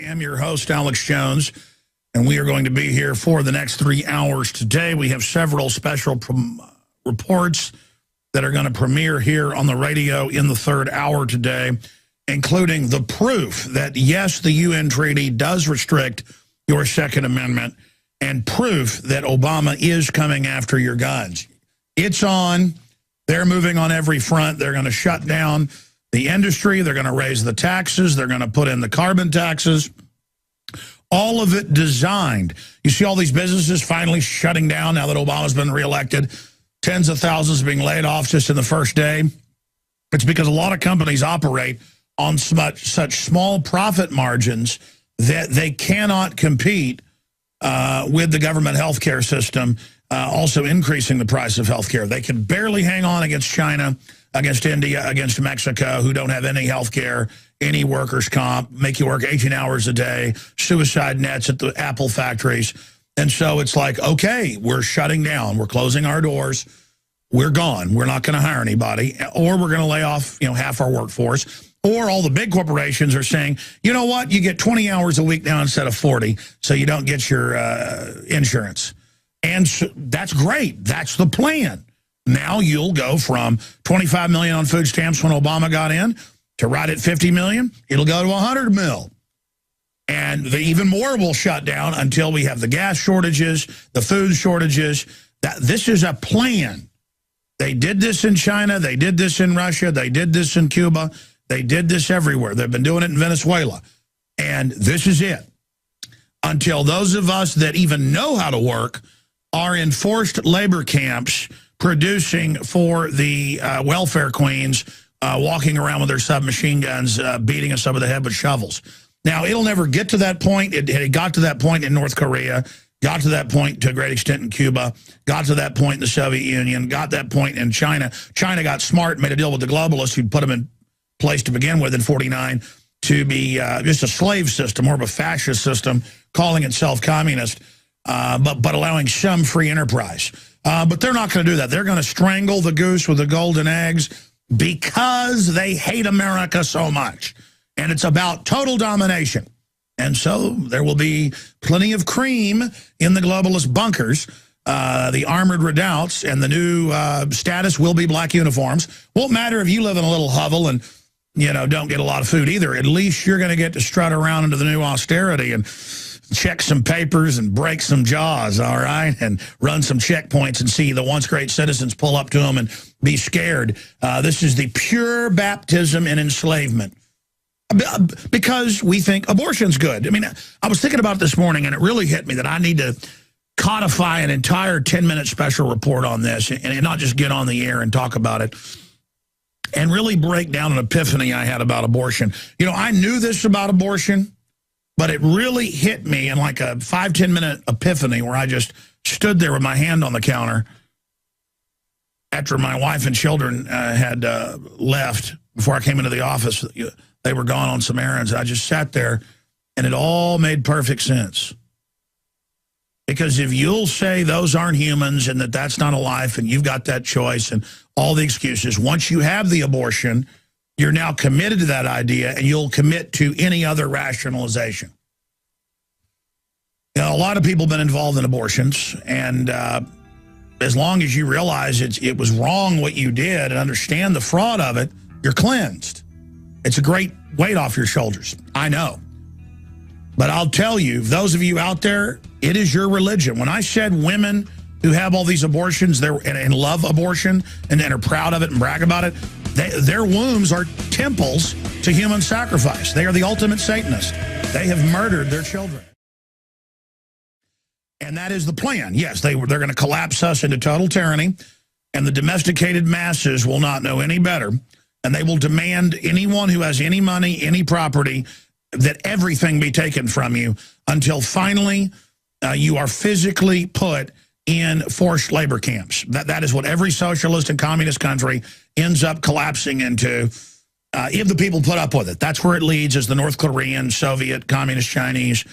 am your host, Alex Jones, and we are going to be here for the next 3 hours today. We have several special reports that are going to premiere here on the radio in the third hour today, including the proof that, yes, the UN treaty does restrict your Second Amendment, and proof that Obama is coming after your guns. It's on. They're moving on every front. They're going to shut down the industry. They're going to raise the taxes. They're going to put in the carbon taxes. All of it designed. You see all these businesses finally shutting down now that Obama's been reelected. Tens of thousands being laid off just in the first day. It's because a lot of companies operate on such small profit margins that they cannot compete with the government health care system, also increasing the price of health care. They can barely hang on against China, against India, against Mexico, who don't have any health care, any workers' comp, make you work 18 hours a day, suicide nets at the Apple factories. And so it's like, okay, we're shutting down. We're closing our doors. We're gone. We're not going to hire anybody, or we're going to lay off, half our workforce. Or all the big corporations are saying, you know what, you get 20 hours a week now instead of 40, so you don't get your insurance. And so that's great. That's the plan. Now you'll go from 25 million on food stamps when Obama got in to right at 50 million. It'll go to 100 mil. And even more will shut down until we have the gas shortages, the food shortages. This is a plan. They did this in China. They did this in Russia. They did this in Cuba. They did this everywhere. They've been doing it in Venezuela. And this is it. Until those of us that even know how to work are in forced labor camps producing for the welfare queens, walking around with their submachine guns, beating us over the head with shovels. Now, it'll never get to that point. It got to that point in North Korea, got to that point to a great extent in Cuba, got to that point in the Soviet Union, got that point in China. China got smart, made a deal with the globalists who'd put them in place to begin with in 49 to be just a slave system, more of a fascist system, calling itself communist, but allowing some free enterprise. But they're not going to do that. They're going to strangle the goose with the golden eggs because they hate America so much. And it's about total domination. And so there will be plenty of cream in the globalist bunkers, the armored redoubts, and the new status will be black uniforms. Won't matter if you live in a little hovel and don't get a lot of food either. At least you're going to get to strut around into the new austerity and check some papers and break some jaws, all right, and run some checkpoints and see the once great citizens pull up to them and be scared. This is the pure baptism in enslavement because we think abortion's good. I mean, I was thinking about it this morning, and it really hit me that I need to codify an entire 10-minute special report on this and not just get on the air and talk about it. And really break down an epiphany I had about abortion. I knew this about abortion, but it really hit me in like a 5-10 minute epiphany where I just stood there with my hand on the counter after my wife and children had left before I came into the office. They were gone on some errands. I just sat there, and it all made perfect sense. Because if you'll say those aren't humans and that that's not a life and you've got that choice and all the excuses, once you have the abortion, you're now committed to that idea and you'll commit to any other rationalization. A lot of people have been involved in abortions, and as long as you realize it was wrong what you did and understand the fraud of it, you're cleansed. It's a great weight off your shoulders. I know. But I'll tell you, those of you out there, it is your religion. When I said women who have all these abortions and love abortion and are proud of it and brag about it, their wombs are temples to human sacrifice. They are the ultimate Satanists. They have murdered their children. And that is the plan. Yes, they're going to collapse us into total tyranny, and the domesticated masses will not know any better, and they will demand anyone who has any money, any property, that everything be taken from you until finally you are physically put in forced labor camps. That is what every socialist and communist country ends up collapsing into if the people put up with it. That's where it leads, as the North Korean, Soviet, Communist, Chinese,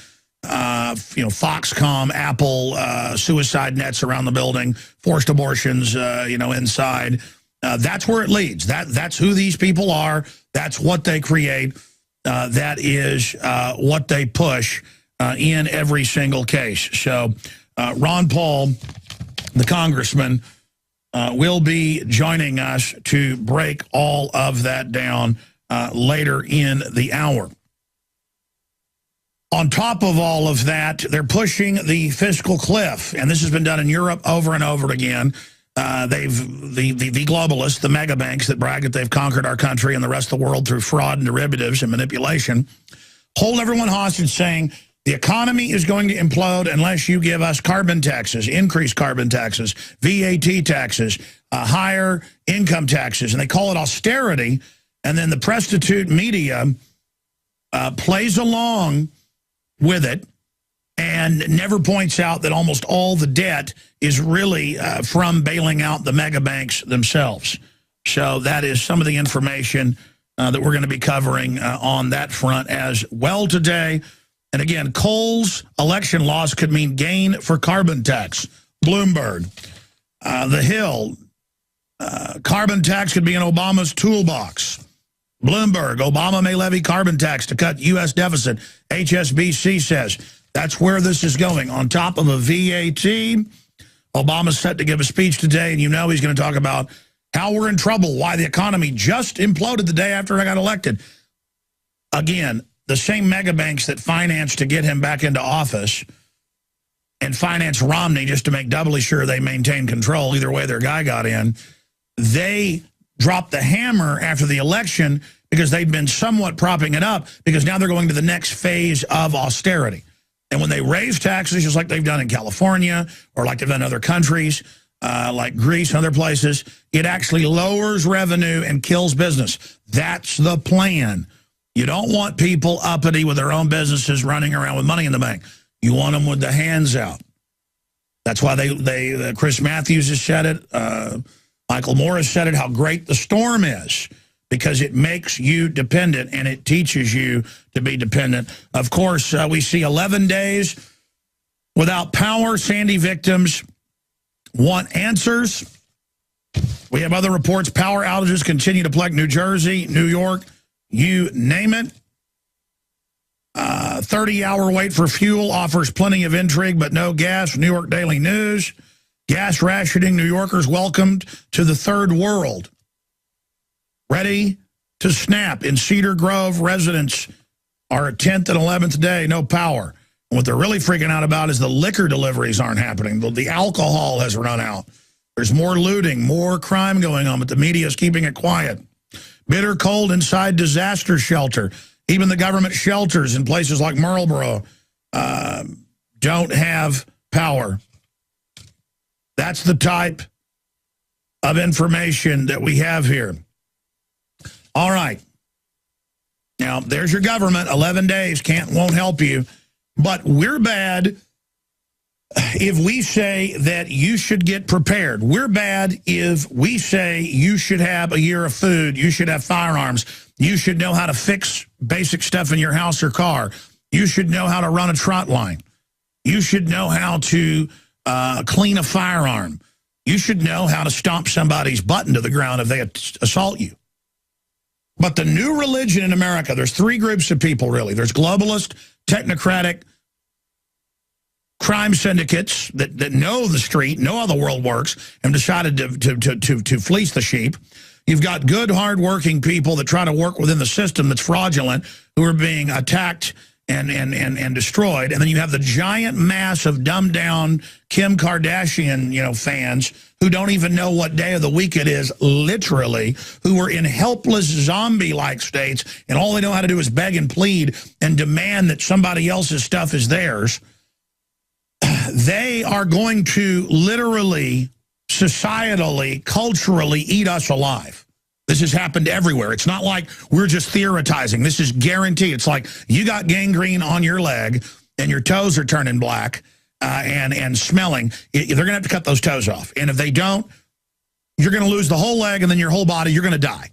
Foxconn, Apple, suicide nets around the building, forced abortions, inside. That's where it leads. That's who these people are. That's what they create. that is what they push in every single case. So Ron Paul, the congressman, will be joining us to break all of that down later in the hour. On top of all of that, they're pushing the fiscal cliff, and this has been done in Europe over and over again. The globalists, the mega banks that brag that they've conquered our country and the rest of the world through fraud and derivatives and manipulation, hold everyone hostage saying the economy is going to implode unless you give us carbon taxes, increased carbon taxes, VAT taxes, higher income taxes, and they call it austerity. And then the prostitute media plays along with it and never points out that almost all the debt is really from bailing out the mega banks themselves. So that is some of the information that we're going to be covering on that front as well today. And again, Cole's election loss could mean gain for carbon tax. Bloomberg. The Hill. Carbon tax could be in Obama's toolbox. Bloomberg, Obama may levy carbon tax to cut U.S. deficit. HSBC says that's where this is going. On top of a VAT, Obama's set to give a speech today, and you know he's going to talk about how we're in trouble, why the economy just imploded the day after I got elected. Again, the same mega banks that financed to get him back into office and financed Romney just to make doubly sure they maintain control, either way their guy got in, they dropped the hammer after the election because they'd been somewhat propping it up because now they're going to the next phase of austerity. And when they raise taxes, just like they've done in California or like they've done in other countries, like Greece and other places, it actually lowers revenue and kills business. That's the plan. You don't want people uppity with their own businesses running around with money in the bank. You want them with the hands out. That's why Chris Matthews has said it. Michael Moore has said it, how great the storm is, because it makes you dependent and it teaches you to be dependent. Of course, we see 11 days without power. Sandy victims want answers. We have other reports. Power outages continue to plague New Jersey, New York, you name it. 30-hour wait for fuel offers plenty of intrigue, but no gas. New York Daily News. Gas rationing, New Yorkers welcomed to the third world. Ready to snap. In Cedar Grove, residents are at 10th and 11th day, no power. And what they're really freaking out about is the liquor deliveries aren't happening. The alcohol has run out. There's more looting, more crime going on, but the media is keeping it quiet. Bitter cold inside disaster shelter. Even the government shelters in places like Marlboro don't have power. That's the type of information that we have here. All right. Now, there's your government. 11 days won't help you. But we're bad if we say that you should get prepared. We're bad if we say you should have a year of food. You should have firearms. You should know how to fix basic stuff in your house or car. You should know how to run a trot line. You should know how to clean a firearm. You should know how to stomp somebody's button to the ground if they assault you. But the new religion in America, there's three groups of people, really. There's globalist, technocratic, crime syndicates that know the street, know how the world works, and decided to fleece the sheep. You've got good, hard-working people that try to work within the system that's fraudulent, who are being attacked and destroyed. And then you have the giant mass of dumbed-down Kim Kardashian, fans who don't even know what day of the week it is, literally, who are in helpless zombie-like states, and all they know how to do is beg and plead and demand that somebody else's stuff is theirs. They are going to literally, societally, culturally eat us alive. This has happened everywhere. It's not like we're just theorizing. This is guaranteed. It's like you got gangrene on your leg and your toes are turning black and smelling. They're going to have to cut those toes off. And if they don't, you're going to lose the whole leg and then your whole body. You're going to die.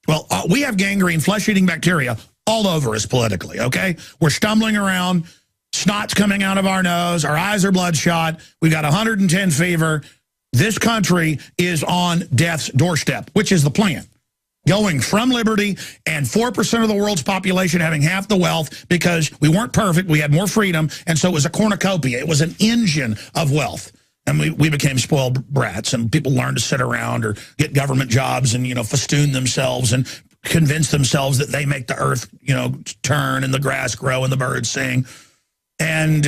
Well, we have gangrene, flesh-eating bacteria all over us politically, okay? We're stumbling around. Snot's coming out of our nose. Our eyes are bloodshot. We've got 110 fever. This country is on death's doorstep, which is the plan. going from liberty and 4% of the world's population having half the wealth because we weren't perfect, we had more freedom, and so it was a cornucopia. It was an engine of wealth. And we became spoiled brats, and people learned to sit around or get government jobs and, festoon themselves and convince themselves that they make the earth, turn and the grass grow and the birds sing. And,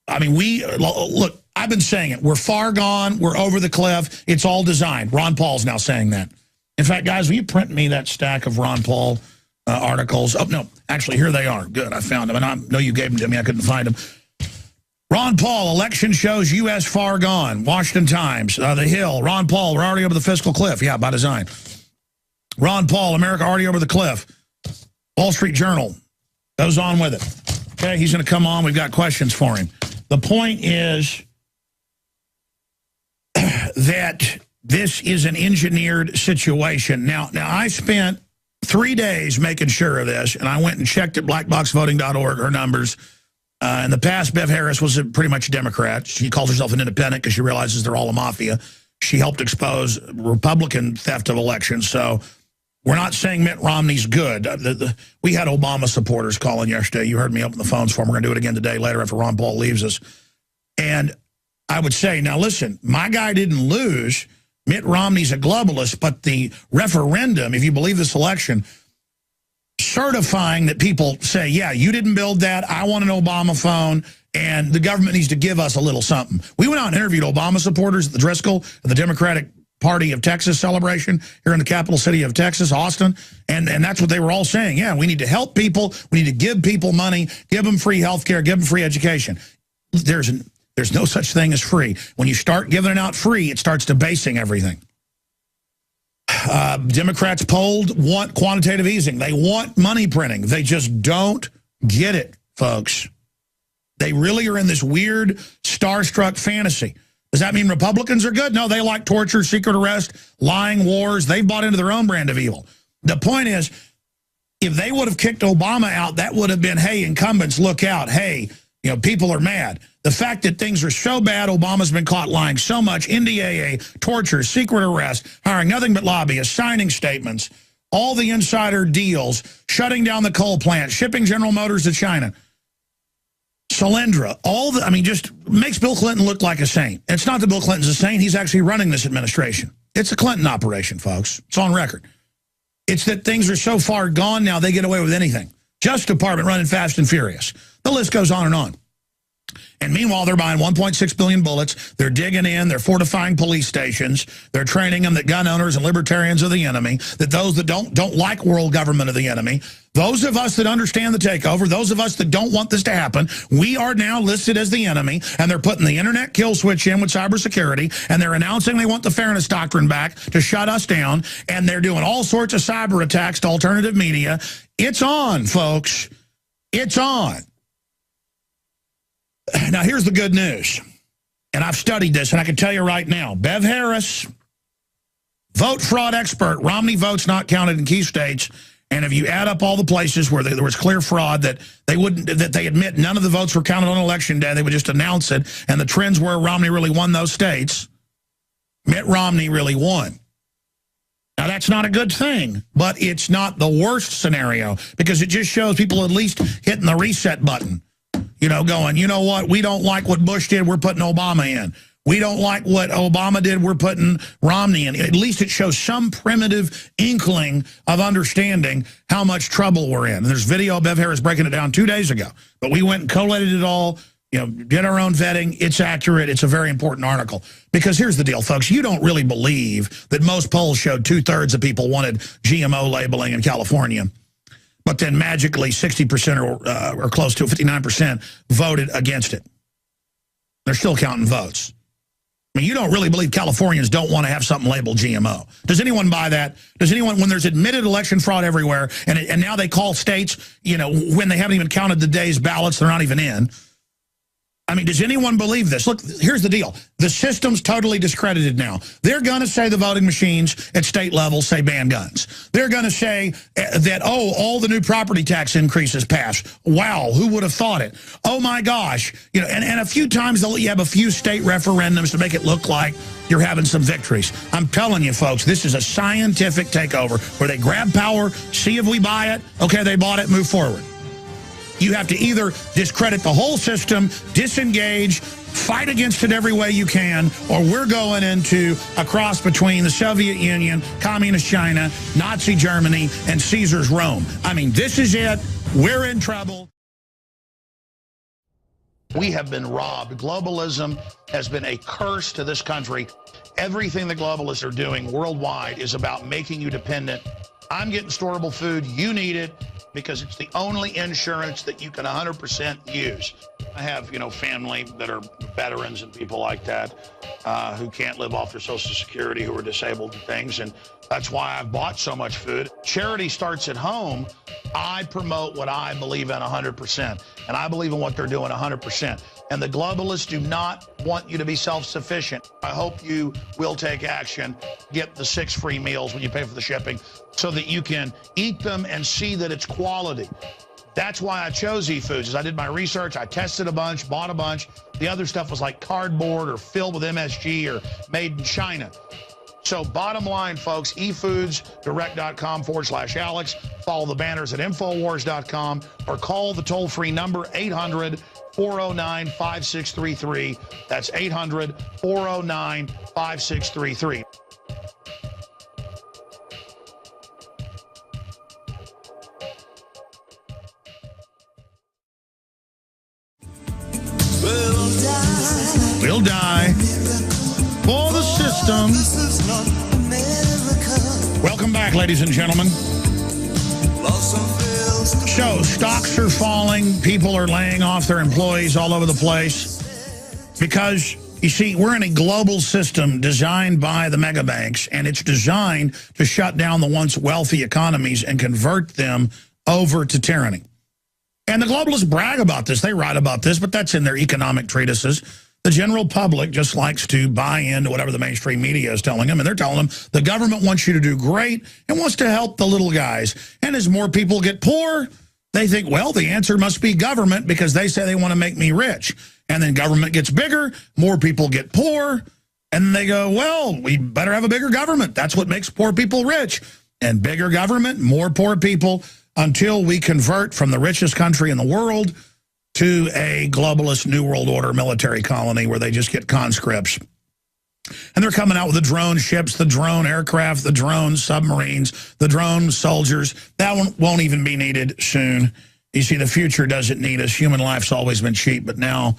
look, I've been saying it. We're far gone. We're over the cliff. It's all designed. Ron Paul's now saying that. In fact, guys, will you print me that stack of Ron Paul articles? Oh, no, actually, here they are. Good, I found them. And I know you gave them to me. I couldn't find them. Ron Paul, election shows U.S. far gone. Washington Times, The Hill. Ron Paul, we're already over the fiscal cliff. Yeah, by design. Ron Paul, America already over the cliff. Wall Street Journal goes on with it. Okay, he's going to come on. We've got questions for him. The point is that this is an engineered situation. Now I spent 3 days making sure of this, and I went and checked at blackboxvoting.org, her numbers. In the past, Bev Harris was pretty much a Democrat. She calls herself an independent because she realizes they're all a mafia. She helped expose Republican theft of elections. So we're not saying Mitt Romney's good. We had Obama supporters calling yesterday. You heard me open the phones for them. We're going to do it again today later after Ron Paul leaves us. And I would say, now listen, my guy didn't lose. Mitt Romney's a globalist, but the referendum, if you believe this election, certifying that people say, yeah, you didn't build that, I want an Obama phone, and the government needs to give us a little something. We went out and interviewed Obama supporters at the Driscoll, the Democratic Party of Texas celebration here in the capital city of Texas, Austin, and that's what they were all saying. Yeah, we need to help people, we need to give people money, give them free health care, give them free education. There's no such thing as free. When you start giving it out free, it starts debasing everything. Democrats polled want quantitative easing. They want money printing. They just don't get it, folks. They really are in this weird starstruck fantasy. Does that mean Republicans are good? No, they like torture, secret arrest, lying, wars. They've bought into their own brand of evil. The point is, if they would have kicked Obama out, that would have been, hey, incumbents, look out. Hey, people are mad. The fact that things are so bad, Obama's been caught lying so much, NDAA, torture, secret arrest, hiring nothing but lobbyists, signing statements, all the insider deals, shutting down the coal plant, shipping General Motors to China, Solyndra, just makes Bill Clinton look like a saint. It's not that Bill Clinton's a saint. He's actually running this administration. It's a Clinton operation, folks. It's on record. It's that things are so far gone now, they get away with anything. Justice Department running fast and furious. The list goes on and on. And meanwhile, they're buying 1.6 billion bullets. They're digging in. They're fortifying police stations. They're training them that gun owners and libertarians are the enemy, that those that don't like world government are the enemy. Those of us that understand the takeover, those of us that don't want this to happen, we are now listed as the enemy, and they're putting the internet kill switch in with cybersecurity, and they're announcing they want the fairness doctrine back to shut us down, and they're doing all sorts of cyber attacks to alternative media. It's on, folks. It's on. Now, here's the good news, and I've studied this, and I can tell you right now, Bev Harris, vote fraud expert, Romney votes not counted in key states, and if you add up all the places where there was clear fraud, that they admit none of the votes were counted on election day, they would just announce it, and the trends were Romney really won those states, Mitt Romney really won. Now, that's not a good thing, but it's not the worst scenario, because it just shows people at least hitting the reset button. Going, you know what, we don't like what Bush did, we're putting Obama in. We don't like what Obama did, we're putting Romney in. At least it shows some primitive inkling of understanding how much trouble we're in. And there's video of Bev Harris breaking it down 2 days ago. But we went and collated it all, did our own vetting. It's accurate. It's a very important article. Because here's the deal, folks. You don't really believe that most polls showed 2/3 of people wanted GMO labeling in California. But then magically 60% or close to 59% voted against it. They're still counting votes. I mean, you don't really believe Californians don't want to have something labeled GMO. Does anyone buy that? Does anyone, when there's admitted election fraud everywhere, and now they call states, when they haven't even counted the day's ballots, they're not even in. I mean, does anyone believe this? Look, here's the deal. The system's totally discredited now. They're going to say the voting machines at state level say ban guns. They're going to say that, oh, all the new property tax increases passed. Wow, who would have thought it? Oh, my gosh. You know, and a few times you have a few state referendums to make it look like you're having some victories. I'm telling you, folks, this is a scientific takeover where they grab power, see if we buy it. Okay, they bought it, move forward. You have to either discredit the whole system, disengage, fight against it every way you can, or we're going into a cross between the Soviet Union, Communist China, Nazi Germany, and Caesar's Rome. I mean, this is it. We're in trouble. We have been robbed. Globalism has been a curse to this country. Everything the globalists are doing worldwide is about making you dependent. I'm getting storable food. You need it, because it's the only insurance that you can 100% use. I have, you know, family that are veterans and people like that who can't live off their Social Security, who are disabled and things, and that's why I've bought so much food. Charity starts at home. I promote what I believe in 100%, and I believe in what they're doing 100%. And the globalists do not want you to be self-sufficient. I hope you will take action, get the 6 free meals when you pay for the shipping, so that you can eat them and see that it's quality. That's why I chose eFoods. As I did my research, I tested a bunch, bought a bunch. The other stuff was like cardboard or filled with MSG or made in China. So bottom line, folks, efoodsdirect.com/Alex. Follow the banners at Infowars.com or call the toll-free number 800-409-5633. That's 800-409-5633. We'll die for the system. Welcome back, ladies and gentlemen. So, stocks are falling. People are laying off their employees all over the place. Because, you see, we're in a global system designed by the mega banks, and it's designed to shut down the once wealthy economies and convert them over to tyranny. And the globalists brag about this. They write about this, but that's in their economic treatises. The general public just likes to buy into whatever the mainstream media is telling them, and they're telling them the government wants you to do great and wants to help the little guys. And as more people get poor, they think, well, the answer must be government because they say they want to make me rich. And then government gets bigger, more people get poor, and they go, well, we better have a bigger government. That's what makes poor people rich. And bigger government, more poor people, until we convert from the richest country in the world to a globalist New World Order military colony where they just get conscripts. And they're coming out with the drone ships, the drone aircraft, the drone submarines, the drone soldiers. That one won't even be needed soon. You see, the future doesn't need us. Human life's always been cheap, but now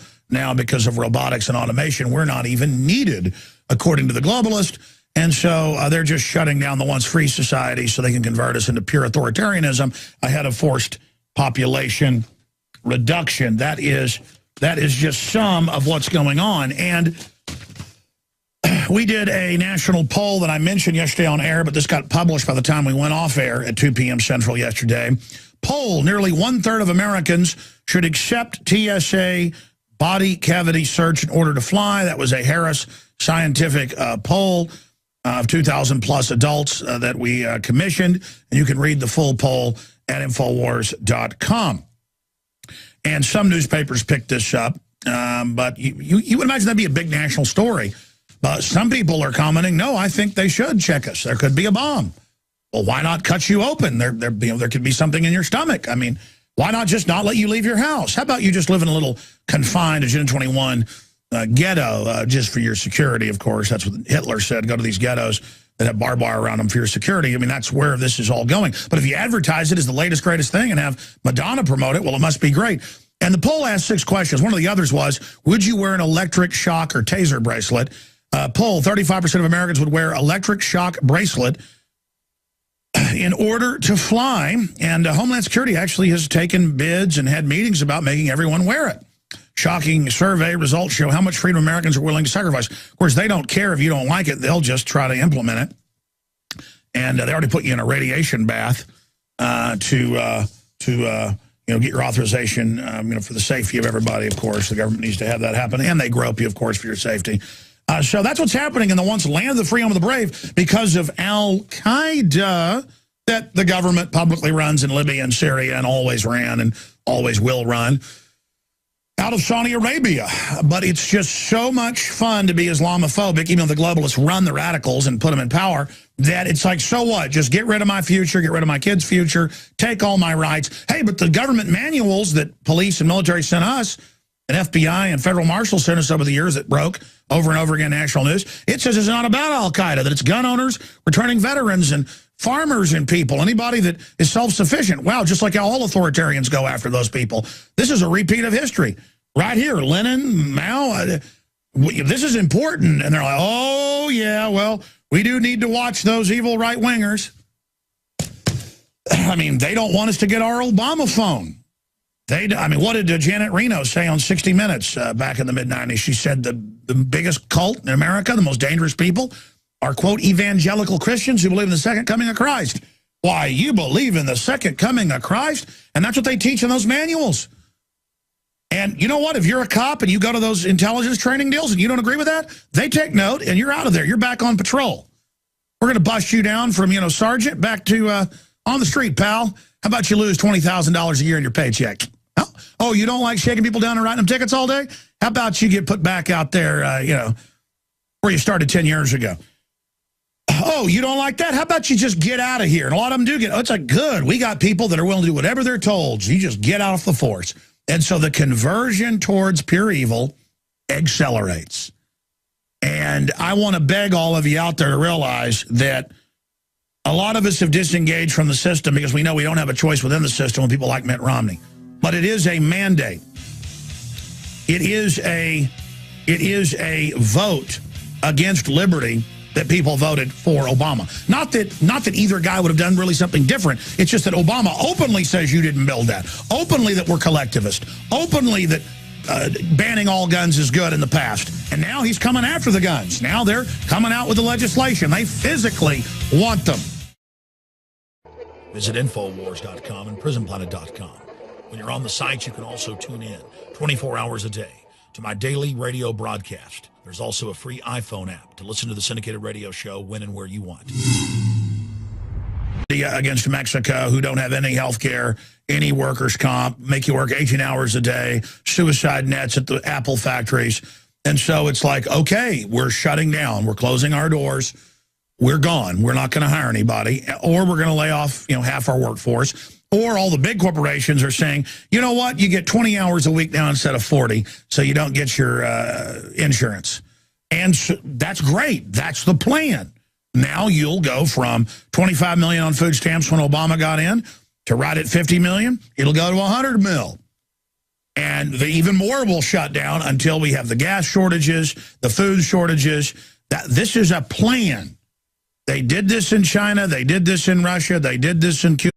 because of robotics and automation, we're not even needed, according to the globalist. And so they're just shutting down the once free society so they can convert us into pure authoritarianism ahead of forced population reduction. That is just some of what's going on. And we did a national poll that I mentioned yesterday on air, but this got published by the time we went off air at 2 p.m. Central yesterday. Poll, nearly 1/3 of Americans should accept TSA body cavity search in order to fly. That was a Harris scientific poll of 2,000 plus adults that we commissioned. And you can read the full poll at Infowars.com. And some newspapers picked this up, but you would imagine that'd be a big national story. But some people are commenting, no, I think they should check us. There could be a bomb. Well, why not cut you open? There could be something in your stomach. I mean, why not just not let you leave your house? How about you just live in a little confined Agenda 21 ghetto just for your security, of course. That's what Hitler said, go to these ghettos that have barbed wire around them for your security. I mean, that's where this is all going. But if you advertise it as the latest, greatest thing and have Madonna promote it, well, it must be great. And the poll asked 6 questions. One of the others was, would you wear an electric shock or taser bracelet? Poll, 35% of Americans would wear electric shock bracelet in order to fly. And Homeland Security actually has taken bids and had meetings about making everyone wear it. Shocking survey results show how much freedom Americans are willing to sacrifice. Of course, they don't care if you don't like it. They'll just try to implement it. And they already put you in a radiation bath to get your authorization, for the safety of everybody, of course. The government needs to have that happen, and they grope you, of course, for your safety. So that's what's happening in the once land of the free, home of the brave, because of al-Qaeda that the government publicly runs in Libya and Syria and always ran and always will run out of Saudi Arabia. But it's just so much fun to be Islamophobic, even though the globalists run the radicals and put them in power, that it's like, so what? Just get rid of my future, get rid of my kids' future, take all my rights. Hey, but the government manuals that police and military sent us, and FBI and federal marshals sent us over the years that broke over and over again national news, it says it's not about al-Qaeda, that it's gun owners, returning veterans, and farmers and people, anybody that is self-sufficient. Wow, just like how all authoritarians go after those people. This is a repeat of history. Right here, Lenin, Mao, this is important. And they're like, oh, yeah, well, we do need to watch those evil right-wingers. I mean, they don't want us to get our Obama phone. What did Janet Reno say on 60 Minutes back in the mid-'90s? She said the biggest cult in America, the most dangerous people, are, quote, evangelical Christians who believe in the second coming of Christ. Why, you believe in the second coming of Christ? And that's what they teach in those manuals. And you know what? If you're a cop and you go to those intelligence training deals and you don't agree with that, they take note and you're out of there. You're back on patrol. We're going to bust you down from, sergeant back to on the street, pal. How about you lose $20,000 a year in your paycheck? Oh, you don't like shaking people down and writing them tickets all day? How about you get put back out there, where you started 10 years ago? Oh, you don't like that? How about you just get out of here? And a lot of them do get, it's like, good. We got people that are willing to do whatever they're told. You just get off the force. And so the conversion towards pure evil accelerates. And I want to beg all of you out there to realize that a lot of us have disengaged from the system because we know we don't have a choice within the system with people like Mitt Romney. But it is a mandate. It is a vote against liberty that people voted for Obama. Not that either guy would have done really something different. It's just that Obama openly says you didn't build that. Openly that we're collectivist. Openly that banning all guns is good in the past. And now he's coming after the guns. Now they're coming out with the legislation. They physically want them. Visit Infowars.com and PrisonPlanet.com. When you're on the site, you can also tune in 24 hours a day to my daily radio broadcast. There's also a free iPhone app to listen to the syndicated radio show when and where you want. Against Mexico, who don't have any health care, any workers' comp, make you work 18 hours a day, suicide nets at the Apple factories. And so it's like, okay, we're shutting down. We're closing our doors. We're gone. We're not going to hire anybody. Or we're going to lay off, half our workforce. Or all the big corporations are saying, you know what, you get 20 hours a week now instead of 40, so you don't get your insurance. And so that's great. That's the plan. Now you'll go from $25 million on food stamps when Obama got in to right at $50 million. It'll go to $100 million. And even more will shut down until we have the gas shortages, the food shortages. This is a plan. They did this in China. They did this in Russia. They did this in Cuba.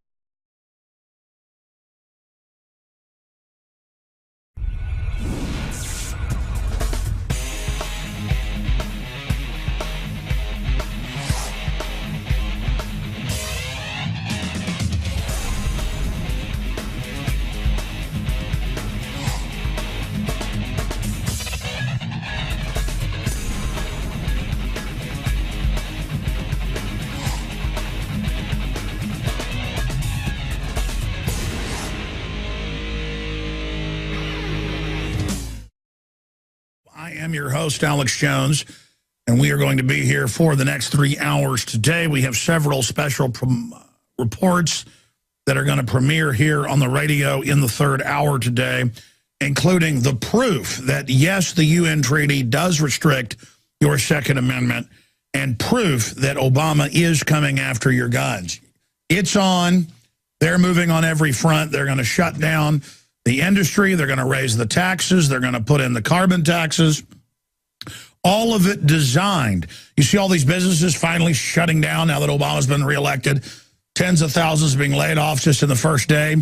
I am your host, Alex Jones, and we are going to be here for the next 3 hours today. We have several special reports that are going to premiere here on the radio in the third hour today, including the proof that, yes, the UN treaty does restrict your Second Amendment, and proof that Obama is coming after your guns. It's on. They're moving on every front. They're going to shut down the industry. They're going to raise the taxes. They're going to put in the carbon taxes. All of it designed. You see all these businesses finally shutting down now that Obama's been reelected. Tens of thousands being laid off just in the first day.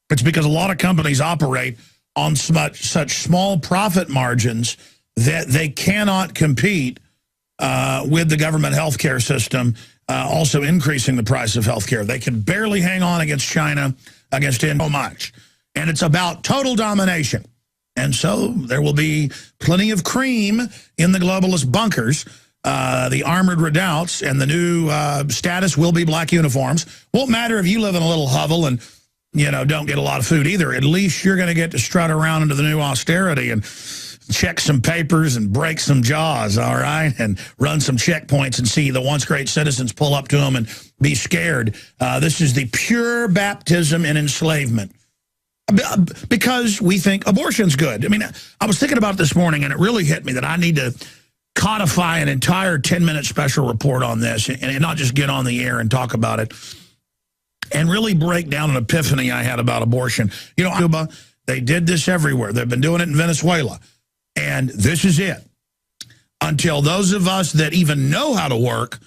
It's because a lot of companies operate on such small profit margins that they cannot compete with the government healthcare system, also increasing the price of healthcare. They can barely hang on against China, against India, so much. and it's about total domination. And so there will be plenty of cream in the globalist bunkers, the armored redoubts, and the new status will be black uniforms. Won't matter if you live in a little hovel and, you know, don't get a lot of food either. At least you're going to get to strut around into the new austerity and check some papers and break some jaws, all right, and run some checkpoints and see the once great citizens pull up to them and be scared. This is the pure baptism in enslavement because we think abortion's good. I mean, I was thinking about it this morning, and it really hit me that I need to codify an entire 10-minute special report on this and not just get on the air and talk about it and really break down an epiphany I had about abortion. You know, Cuba, they did this everywhere. They've been doing it in Venezuela. And this is it. Until those of us that even know how to work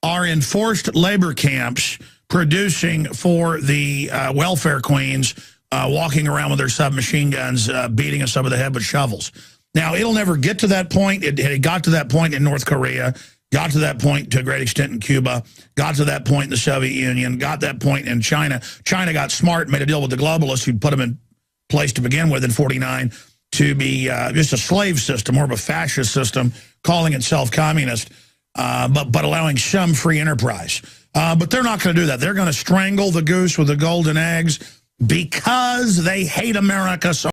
are in forced labor camps producing for the welfare queens, walking around with their submachine guns, beating us over the head with shovels. Now, it'll never get to that point. It got to that point in North Korea, got to that point to a great extent in Cuba, got to that point in the Soviet Union, got that point in China. China got smart and made a deal with the globalists who'd put them in place to begin with in 49 to be just a slave system, more of a fascist system, calling itself communist, but allowing some free enterprise. But they're not going to do that. They're going to strangle the goose with the golden eggs because they hate America so